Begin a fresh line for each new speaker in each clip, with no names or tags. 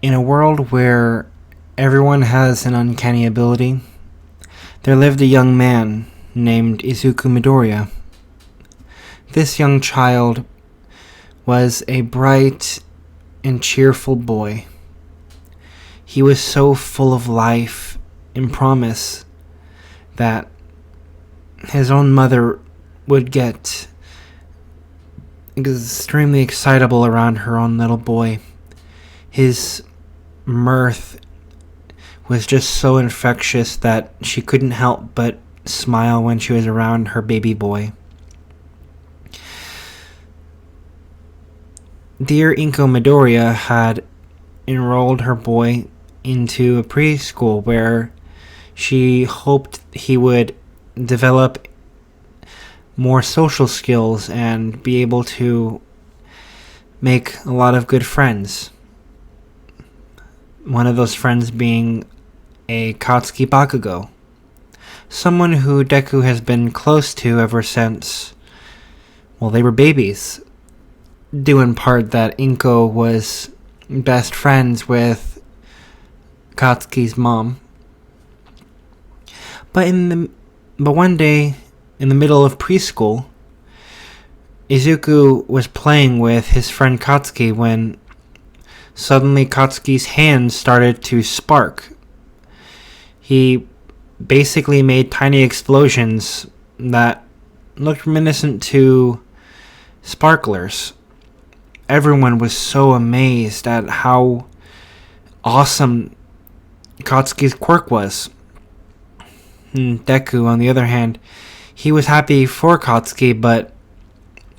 In a world where everyone has an uncanny ability, there lived a young man named Izuku Midoriya. This young child was a bright and cheerful boy. He was so full of life and promise that his own mother would get extremely excitable around her own little boy. His mirth was just so infectious that she couldn't help but smile when she was around her baby boy. Dear Inko Midoriya had enrolled her boy into a preschool where she hoped he would develop more social skills and be able to make a lot of good friends. One of those friends being a Katsuki Bakugo, someone who Deku has been close to ever since, well, they were babies, due in part that Inko was best friends with Katsuki's mom. But one day, in the middle of preschool, Izuku was playing with his friend Katsuki when suddenly Katsuki's hands started to spark. He basically made tiny explosions that looked reminiscent to sparklers. Everyone was so amazed at how awesome Katsuki's quirk was. Deku, on the other hand, he was happy for Katsuki, but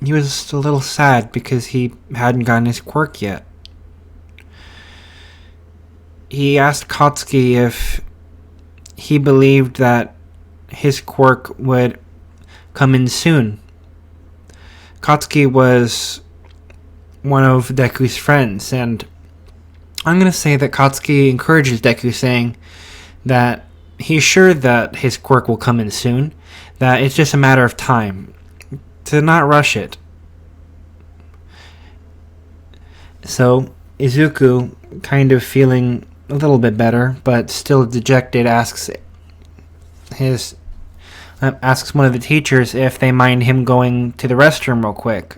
he was a little sad because he hadn't gotten his quirk yet. He asked Katsuki if he believed that his quirk would come in soon. Katsuki was one of Deku's friends, and I'm going to say that Katsuki encourages Deku, saying that he's sure that his quirk will come in soon, that it's just a matter of time, to not rush it. So Izuku, kind of feeling a little bit better, but still dejected, asks one of the teachers if they mind him going to the restroom real quick.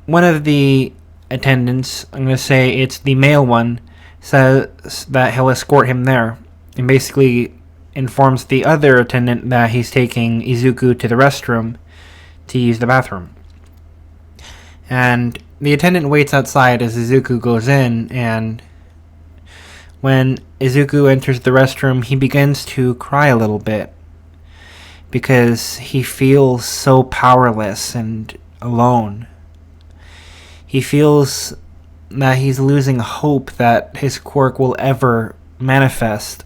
One of the attendants, I'm going to say it's the male one, says that he'll escort him there, and basically informs the other attendant that he's taking Izuku to the restroom to use the bathroom. And the attendant waits outside as Izuku goes in, and when Izuku enters the restroom, he begins to cry a little bit because he feels so powerless and alone. He feels that he's losing hope that his quirk will ever manifest.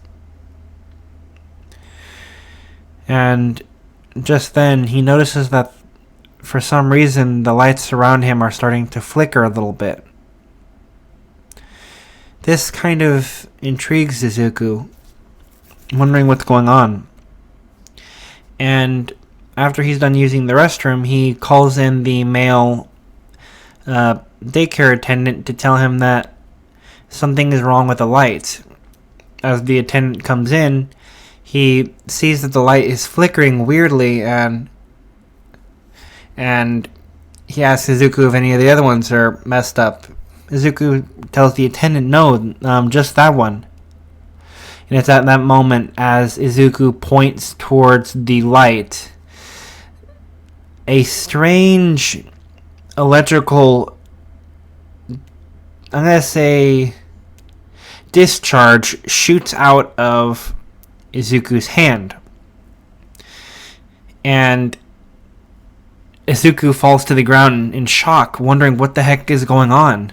And just then, he notices that for some reason, the lights around him are starting to flicker a little bit. This kind of intrigues Izuku, wondering what's going on. And after he's done using the restroom, he calls in the male daycare attendant to tell him that something is wrong with the lights. As the attendant comes in, he sees that the light is flickering weirdly, and he asks Izuku if any of the other ones are messed up. Izuku tells the attendant, no, just that one. And it's at that moment, as Izuku points towards the light, a strange electrical, I'm going to say, discharge shoots out of Izuku's hand. And Izuku falls to the ground in shock, wondering what the heck is going on.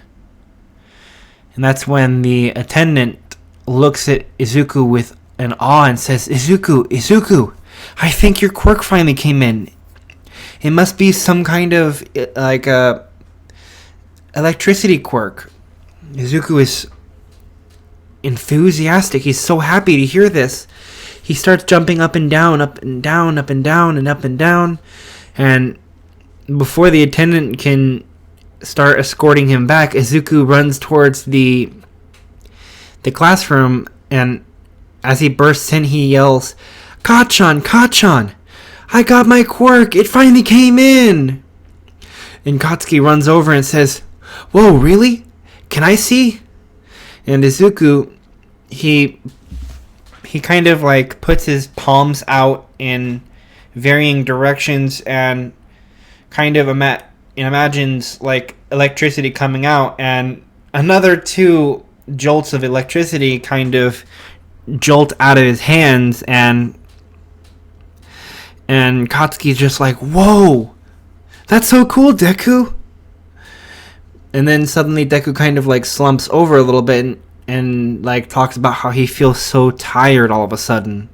And that's when the attendant looks at Izuku with an awe and says, Izuku, I think your quirk finally came in. It must be some kind of, electricity quirk. Izuku is enthusiastic. He's so happy to hear this. He starts jumping up and down, up and down, up and down, and up and down. And before the attendant can start escorting him back, Izuku runs towards the classroom, and as he bursts in, he yells, "Kachan, Kachan! I got my quirk! It finally came in!" And Katsuki runs over and says, "Whoa, really? Can I see?" And Izuku, he kind of like puts his palms out in varying directions and kind of imagines like electricity coming out, and another 2 jolts of electricity kind of jolt out of his hands, and Katsuki's just like, "Whoa, that's so cool, Deku." And then suddenly Deku kind of like slumps over a little bit and like talks about how he feels so tired all of a sudden.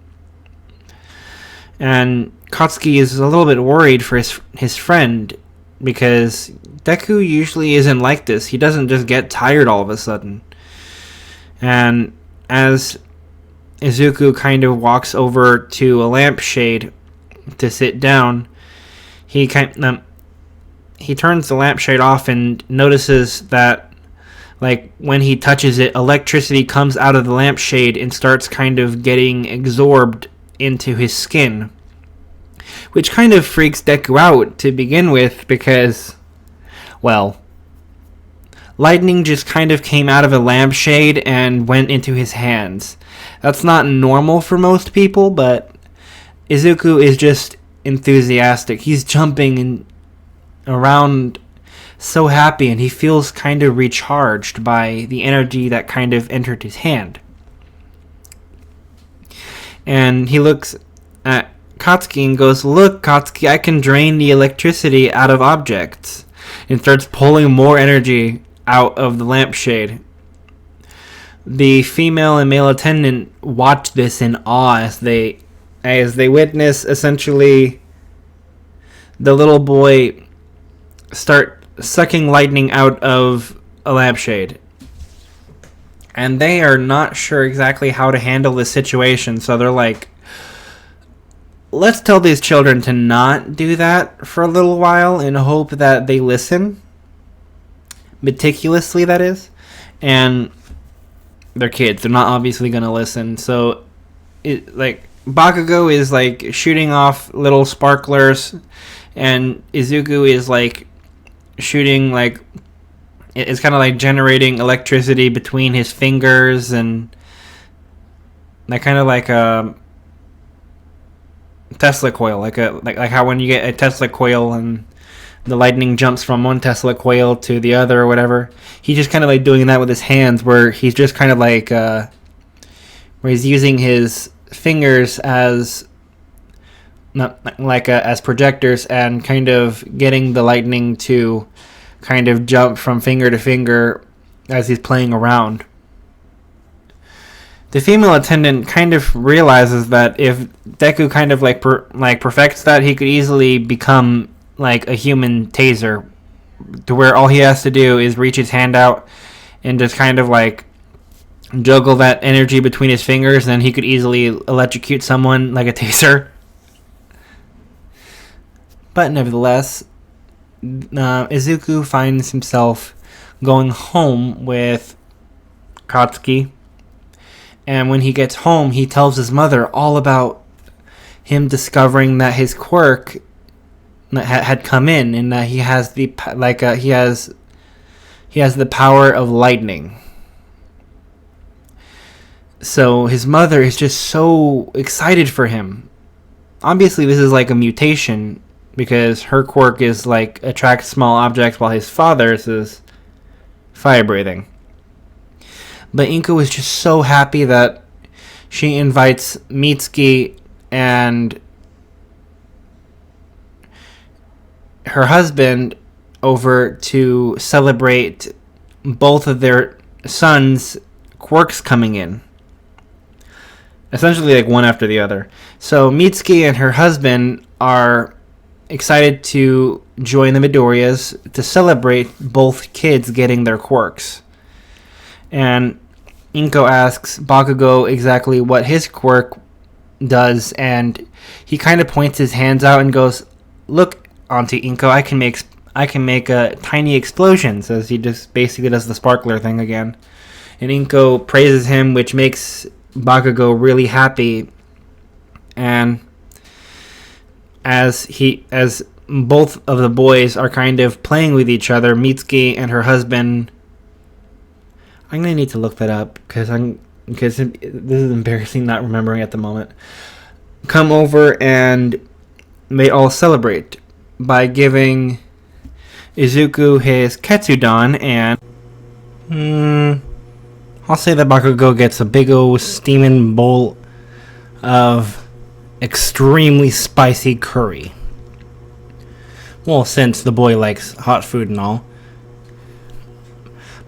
And Katsuki is a little bit worried for his friend, because Deku usually isn't like this. He doesn't just get tired all of a sudden. And as Izuku kind of walks over to a lampshade to sit down, he turns the lampshade off and notices that, like, when he touches it, electricity comes out of the lampshade and starts kind of getting absorbed into his skin, which kind of freaks Deku out to begin with, because, well, lightning just kind of came out of a lampshade and went into his hands. That's not normal for most people, but Izuku is just enthusiastic. He's jumping around so happy, and he feels kind of recharged by the energy that kind of entered his hand. And he looks at Katsuki and goes, "Look, Katsuki, I can drain the electricity out of objects," and starts pulling more energy out of the lampshade. The female and male attendant watch this in awe as they witness essentially the little boy start sucking lightning out of a lampshade. And they are not sure exactly how to handle this situation, so they're like, "Let's tell these children to not do that for a little while and hope that they listen." Meticulously, that is. And they're kids. They're not obviously going to listen. So, Bakugo is, like, shooting off little sparklers, and Izuku is, like, shooting, like, it's kind of like generating electricity between his fingers, and like kind of like a Tesla coil, like how when you get a Tesla coil and the lightning jumps from one Tesla coil to the other or whatever. He's just kind of like doing that with his hands, where he's just kind of like where he's using his fingers as as projectors, and kind of getting the lightning to kind of jump from finger to finger as he's playing around. The female attendant kind of realizes that if Deku kind of perfects that, he could easily become like a human taser, to where all he has to do is reach his hand out and just kind of like juggle that energy between his fingers, and then he could easily electrocute someone like a taser. But nevertheless, Izuku finds himself going home with Katsuki. And when he gets home, he tells his mother all about him discovering that his quirk had come in, and that he has the he has the power of lightning. So his mother is just so excited for him. Obviously, this is like a mutation, because her quirk is like attracts small objects, while his father's is fire breathing. But Inko is just so happy that she invites Mitsuki and her husband over to celebrate both of their sons' quirks coming in. Essentially like one after the other. So Mitsuki and her husband are excited to join the Midoriyas to celebrate both kids getting their quirks. And Inko asks Bakugo exactly what his quirk does, and he kind of points his hands out and goes, "Look, Auntie Inko, I can make a tiny explosion. So he just basically does the sparkler thing again. And Inko praises him, which makes Bakugo really happy. And as both of the boys are kind of playing with each other, Mitsuki and her husband, I'm gonna need to look that up because this is embarrassing not remembering at the moment, come over and they all celebrate by giving Izuku his Ketsudan, and I'll say that Bakugo gets a big old steaming bowl of extremely spicy curry. Well, since the boy likes hot food and all.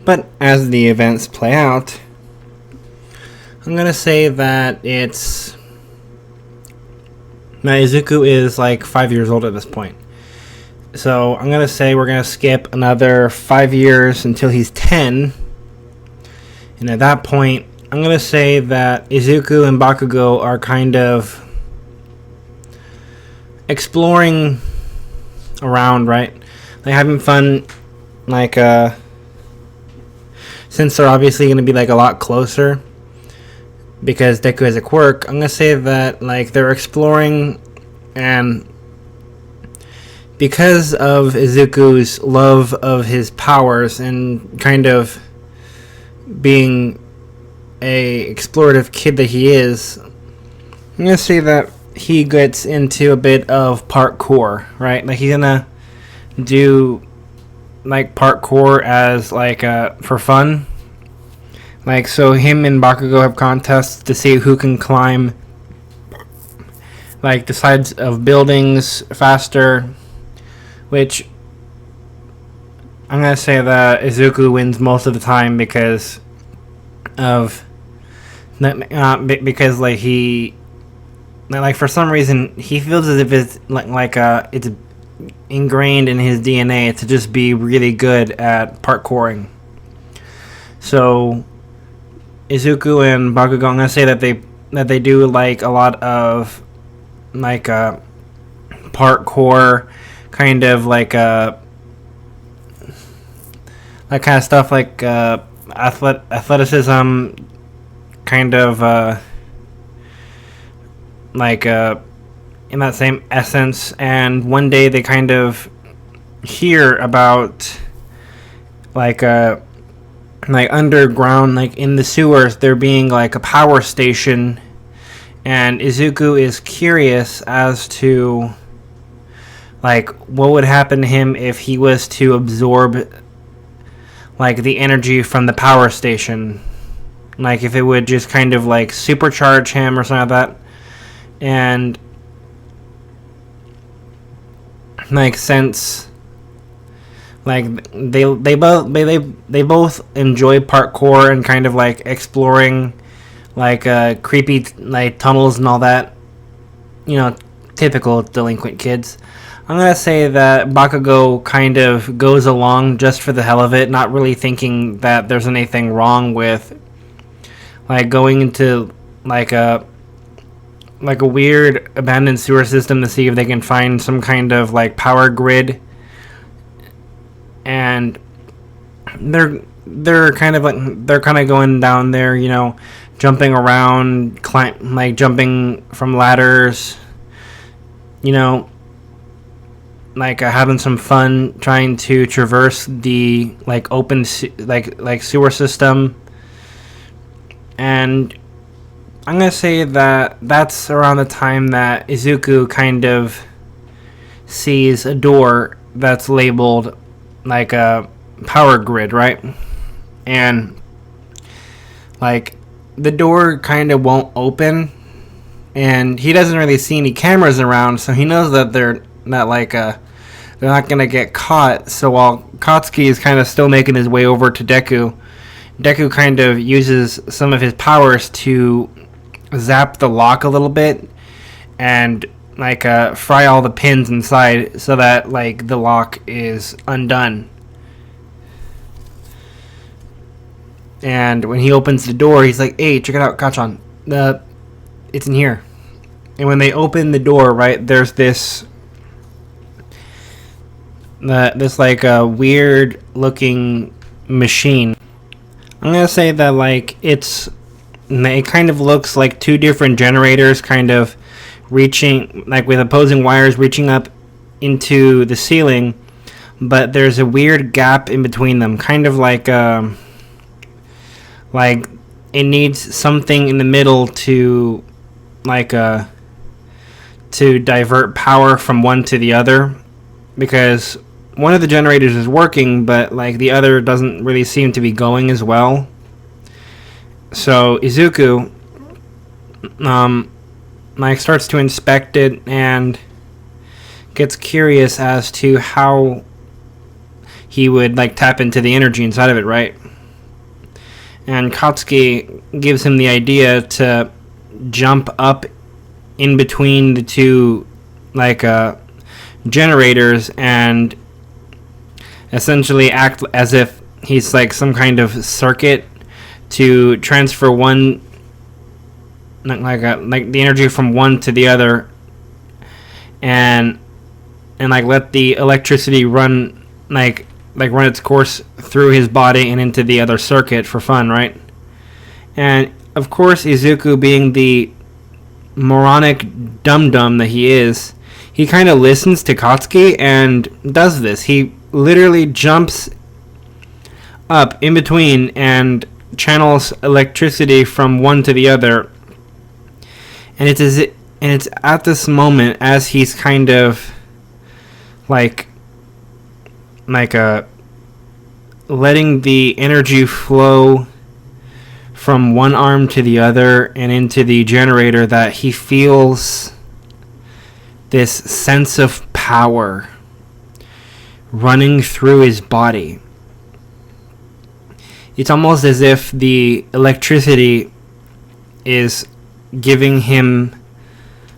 But as the events play out, I'm gonna say that Izuku is like 5 years old at this point. So I'm gonna say we're gonna skip another 5 years until he's 10. And at that point, I'm gonna say that Izuku and Bakugo are kind of exploring around, right? Like having fun, like since they're obviously gonna be like a lot closer because Deku has a quirk, I'm gonna say that like they're exploring, and because of Izuku's love of his powers and kind of being a explorative kid that he is, I'm gonna say that he gets into a bit of parkour, right? Like he's gonna do like parkour as like for fun. Like, so him and Bakugo have contests to see who can climb like the sides of buildings faster, which I'm gonna say that Izuku wins most of the time because of because like he like for some reason he feels as if it's like it's ingrained in his DNA to just be really good at parkouring. So Izuku and Bakugo, I'm gonna say that they do like a lot of like parkour kind of like that kind of stuff, like athleticism kind of like in that same essence. And one day they kind of hear about like underground, like in the sewers, there being like a power station, and Izuku is curious as to like what would happen to him if he was to absorb like the energy from the power station, like if it would just kind of like supercharge him or something like that. And like since like they both enjoy parkour and kind of like exploring like creepy like tunnels and all that, you know, typical delinquent kids, I'm gonna say that Bakugo kind of goes along just for the hell of it, not really thinking that there's anything wrong with like going into like a weird abandoned sewer system to see if they can find some kind of like power grid. And they're kind of going down there, you know, jumping around, jumping from ladders, you know, like having some fun trying to traverse the like open like sewer system. And I'm gonna say that that's around the time that Izuku kind of sees a door that's labeled like a power grid, right? And like the door kind of won't open, and he doesn't really see any cameras around, so he knows that they're not gonna get caught. So while Katsuki is kind of still making his way over to Deku kind of uses some of his powers to zap the lock a little bit and like fry all the pins inside so that like the lock is undone. And when he opens the door, he's like, "Hey, check it out, Kachan. It's in here." And when they open the door, right, there's this this like a weird looking machine. I'm gonna say that like it kind of looks like two different generators kind of reaching, like with opposing wires reaching up into the ceiling, but there's a weird gap in between them, kind of like it needs something in the middle to to divert power from one to the other, because one of the generators is working, but like the other doesn't really seem to be going as well. So Izuku starts to inspect it and gets curious as to how he would like tap into the energy inside of it, right? And Katsuki gives him the idea to jump up in between the two generators and essentially act as if he's like some kind of circuit to transfer one like the energy from one to the other, and like let the electricity run run its course through his body and into the other circuit for fun, right? And of course, Izuku, being the moronic dum-dum that he is, he kind of listens to Katsuki and does this. He literally jumps up in between and channels electricity from one to the other. And it's at this moment, as he's kind of letting the energy flow from one arm to the other and into the generator, that he feels this sense of power running through his body. It's almost as if the electricity is giving him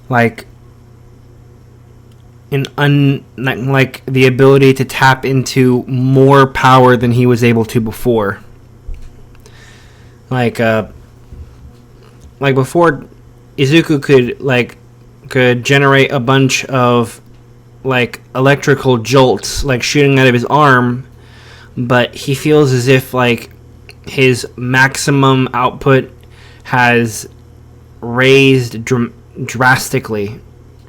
the ability to tap into more power than he was able to before. Before, Izuku could generate a bunch of electrical jolts shooting out of his arm, but he feels as if his maximum output has raised drastically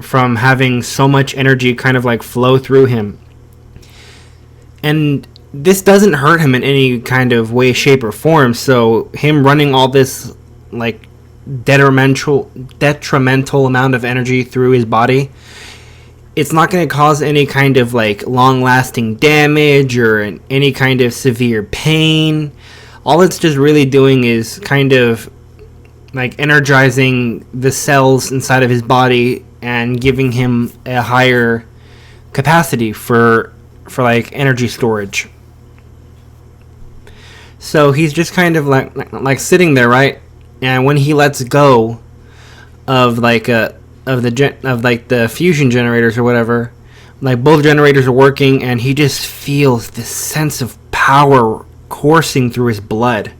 from having so much energy kind of flow through him. And this doesn't hurt him in any kind of way, shape, or form. So him running all this detrimental amount of energy through his body, it's not going to cause any kind of long-lasting damage or any kind of severe pain. All it's just really doing is kind of energizing the cells inside of his body and giving him a higher capacity for energy storage. So he's just kind of sitting there, right? And when he lets go of the fusion generators or whatever, both generators are working, and he just feels this sense of power coursing through his blood.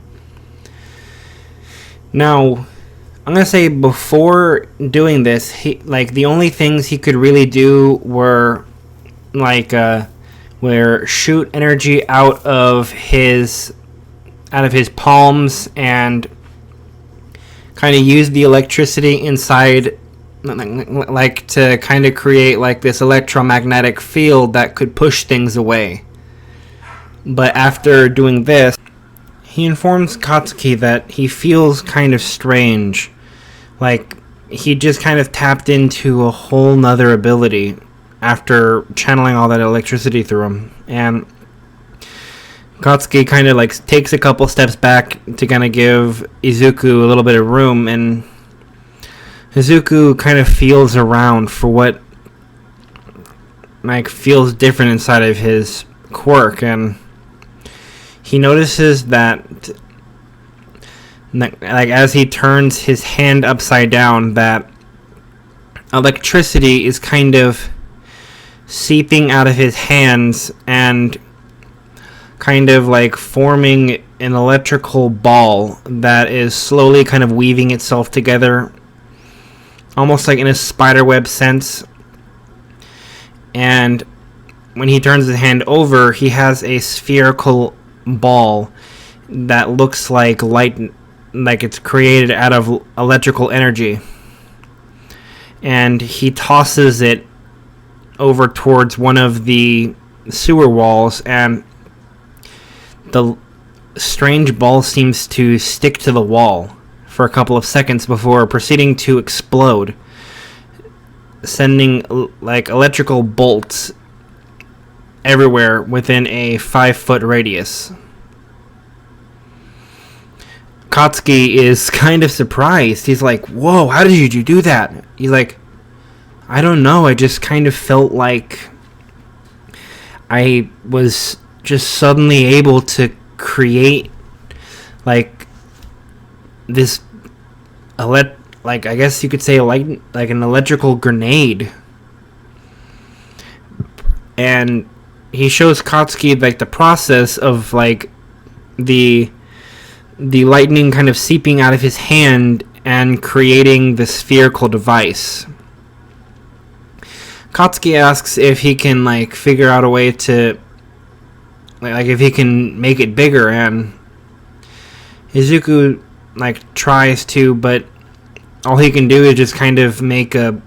Now, I'm gonna say before doing this, he the only things he could really do were shoot energy out of his palms and kind of use the electricity inside to kind of create this electromagnetic field that could push things away. But after doing this, he informs Katsuki that he feels kind of strange. He just kind of tapped into a whole nother ability after channeling all that electricity through him. And Katsuki kind of takes a couple steps back to kind of give Izuku a little bit of room, and Izuku kind of feels around for what feels different inside of his quirk, and he notices that as he turns his hand upside down, that electricity is kind of seeping out of his hands and kind of forming an electrical ball that is slowly kind of weaving itself together, almost in a spiderweb sense. And when he turns his hand over, he has a spherical ball that looks like light, like it's created out of electrical energy. And he tosses it over towards one of the sewer walls, and the strange ball seems to stick to the wall for a couple of seconds before proceeding to explode, sending like electrical bolts everywhere within a 5-foot radius. Katsuki is kind of surprised. He's like, "Whoa, how did you do that?" He's like, "I don't know, I just kind of felt like I was just suddenly able to create like this like I guess you could say like an electrical grenade." And he shows Katsuki like the process of like the lightning kind of seeping out of his hand and creating the spherical device. Katsuki asks if he can like figure out a way to like if he can make it bigger, and Izuku like tries to, but all he can do is just kind of make it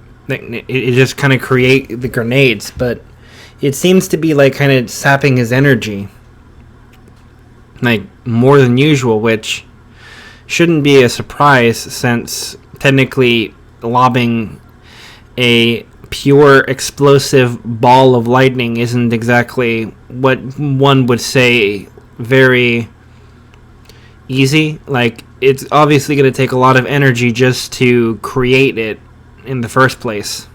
just kind of create the grenades, but it seems to be like kind of sapping his energy like more than usual, which shouldn't be a surprise since technically lobbing a pure explosive ball of lightning isn't exactly what one would say very easy. Like, it's obviously going to take a lot of energy just to create it in the first place.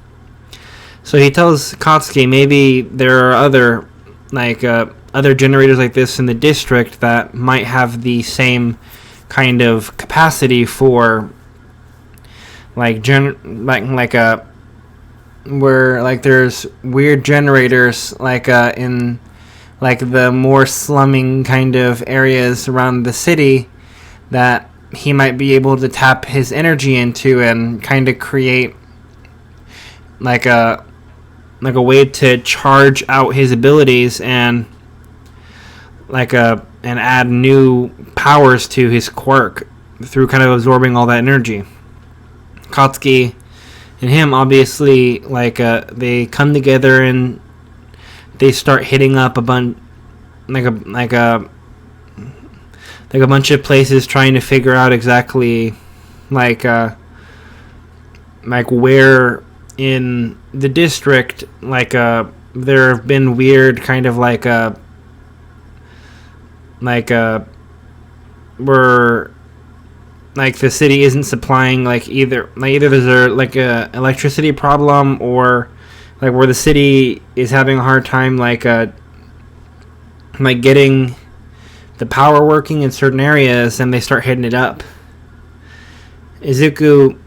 So he tells Katsuki maybe there are other generators like this in the district that might have the same kind of capacity for where like there's weird generators like in like the more slumming kind of areas around the city that he might be able to tap his energy into and kind of create like a way to charge out his abilities and and add new powers to his quirk through kind of absorbing all that energy. Katsuki and him obviously they come together and they start hitting up a bunch a bunch of places, trying to figure out exactly where in the district there have been weird kind of where the city isn't supplying either there's a electricity problem, or where the city is having a hard time getting the power working in certain areas, and they start hitting it up. Izuku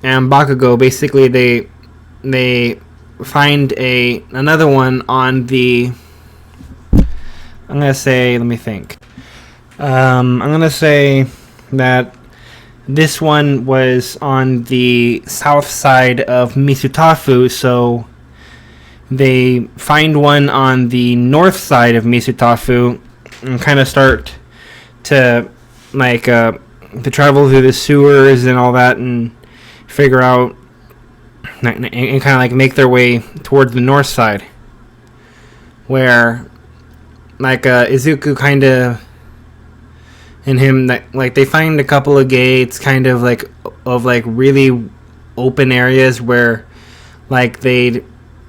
and Bakugo basically they find another one on the I'm gonna say that this one was on the south side of Misutafu, so they find one on the north side of Misutafu and kind of start to to travel through the sewers and all that and figure out and kind of make their way towards the north side, where Izuku kind of and him they find a couple of gates kind of really open areas where they'd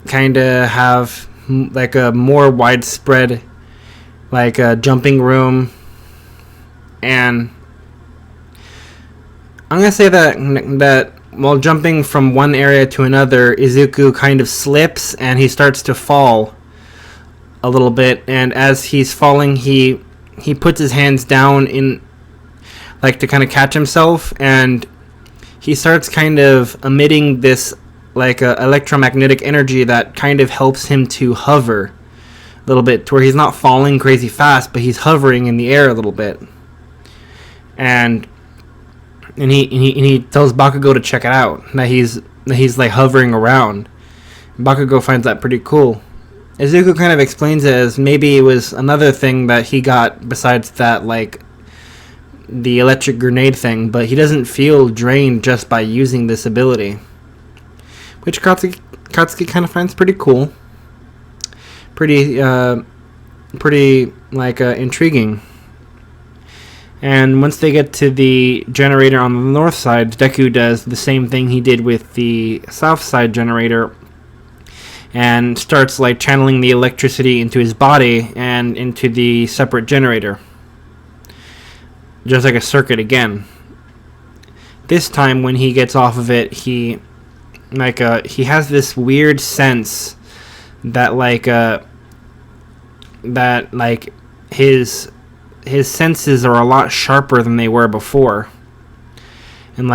kind of have a more widespread jumping room. And I'm gonna say that while jumping from one area to another, Izuku kind of slips and he starts to fall a little bit, and as he's falling he puts his hands down in to kind of catch himself, and he starts kind of emitting this electromagnetic energy that kind of helps him to hover a little bit, to where he's not falling crazy fast, but he's hovering in the air a little bit. And he tells Bakugo to check it out, that he's hovering around. Bakugo finds that pretty cool, Izuku kind of explains it as maybe it was another thing that he got besides that, like, the electric grenade thing, but he doesn't feel drained just by using this ability. Which Katsuki kind of finds pretty cool. Pretty, intriguing. And once they get to the generator on the north side, Deku does the same thing he did with the south side generator and starts like channeling the electricity into his body and into the separate generator. Just like a circuit again. This time when he gets off of it, he has this weird sense that his senses are a lot sharper than they were before, and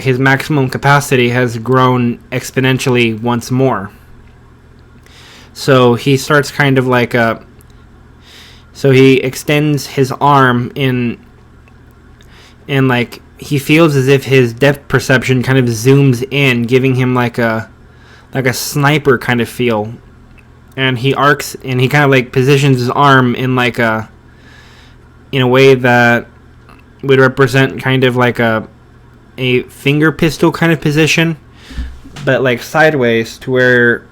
his maximum capacity has grown exponentially once more. So he starts kind of so he extends his arm and he feels as if his depth perception kind of zooms in, giving him like a sniper kind of feel. And he arcs and he kind of positions his arm in a way that would represent kind of a finger pistol kind of position, but sideways, to where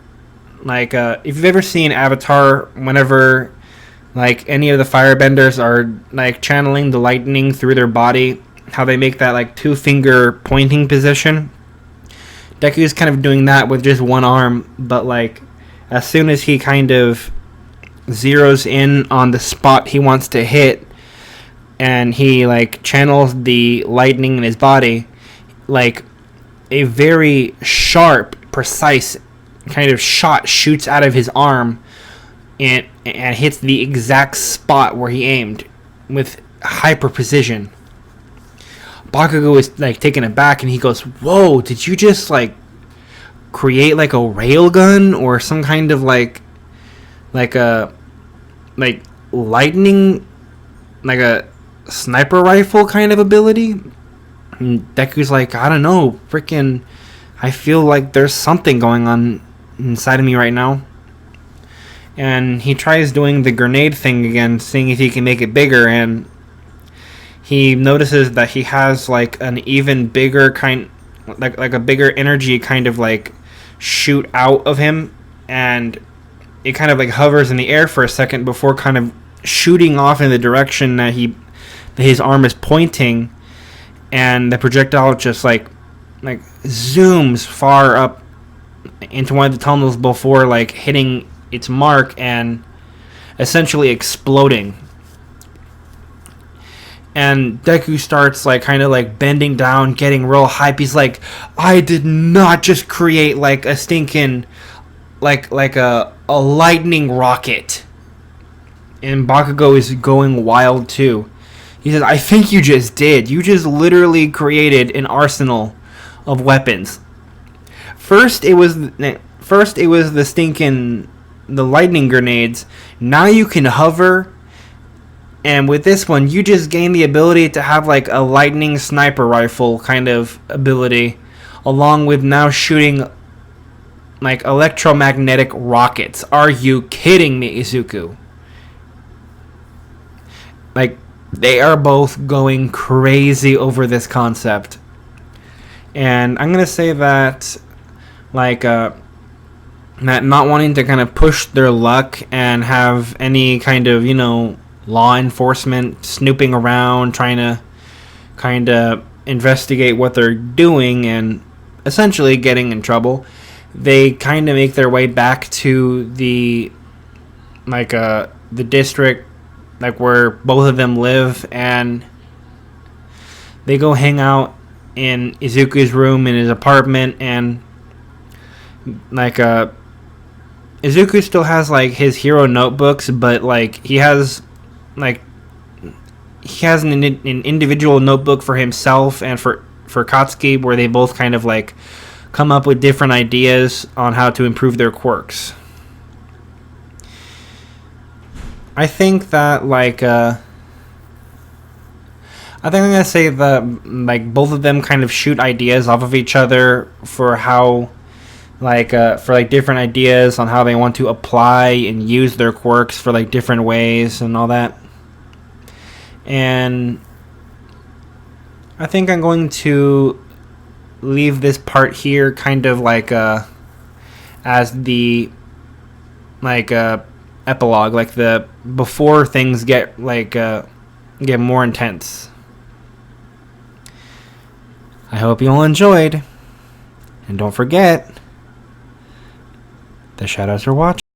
if you've ever seen Avatar, whenever any of the firebenders are channeling the lightning through their body, how they make that two finger pointing position. Deku's kind of doing that with just one arm, but as soon as he kind of zeroes in on the spot he wants to hit, and he channels the lightning in his body, a very sharp, precise kind of shot shoots out of his arm and hits the exact spot where he aimed with hyper precision. Bakugo is taken aback, and he goes, "Whoa! Did you just create a railgun or some kind of lightning, a sniper rifle kind of ability?" And Deku's I don't know, freaking, I feel like there's something going on inside of me right now. And he tries doing the grenade thing again, seeing if he can make it bigger, and he notices that he has an even bigger kind, a bigger energy kind of shoot out of him, and it kind of hovers in the air for a second before kind of shooting off in the direction that his arm is pointing, and the projectile just zooms far up into one of the tunnels before hitting its mark and essentially exploding. And Deku starts kind of bending down, getting real hype. He's like, "I did not just create a stinking a lightning rocket." And Bakugo is going wild too. He says, "I think you just did. You just literally created an arsenal of weapons. First it was the lightning grenades. Now you can hover. And with this one, you just gain the ability to have a lightning sniper rifle kind of ability, along with now shooting electromagnetic rockets. Are you kidding me, Izuku?" They are both going crazy over this concept. And I'm going to say that that not wanting to kind of push their luck and have any kind of, law enforcement snooping around, trying to kind of investigate what they're doing and essentially getting in trouble, they kind of make their way back to the the district where both of them live, and they go hang out in Izuku's room in his apartment. And Izuku still has his hero notebooks, but he has an individual notebook for himself and for Katsuki, where they both kind of come up with different ideas on how to improve their quirks. I think that I think I'm gonna say that both of them kind of shoot ideas off of each other for how like for like different ideas on how they want to apply and use their quirks for like different ways and all that. And I think I'm going to leave this part here kind of like as the like epilogue, like the before things get like get more intense. I hope you all enjoyed, and don't forget, the shadows are watching.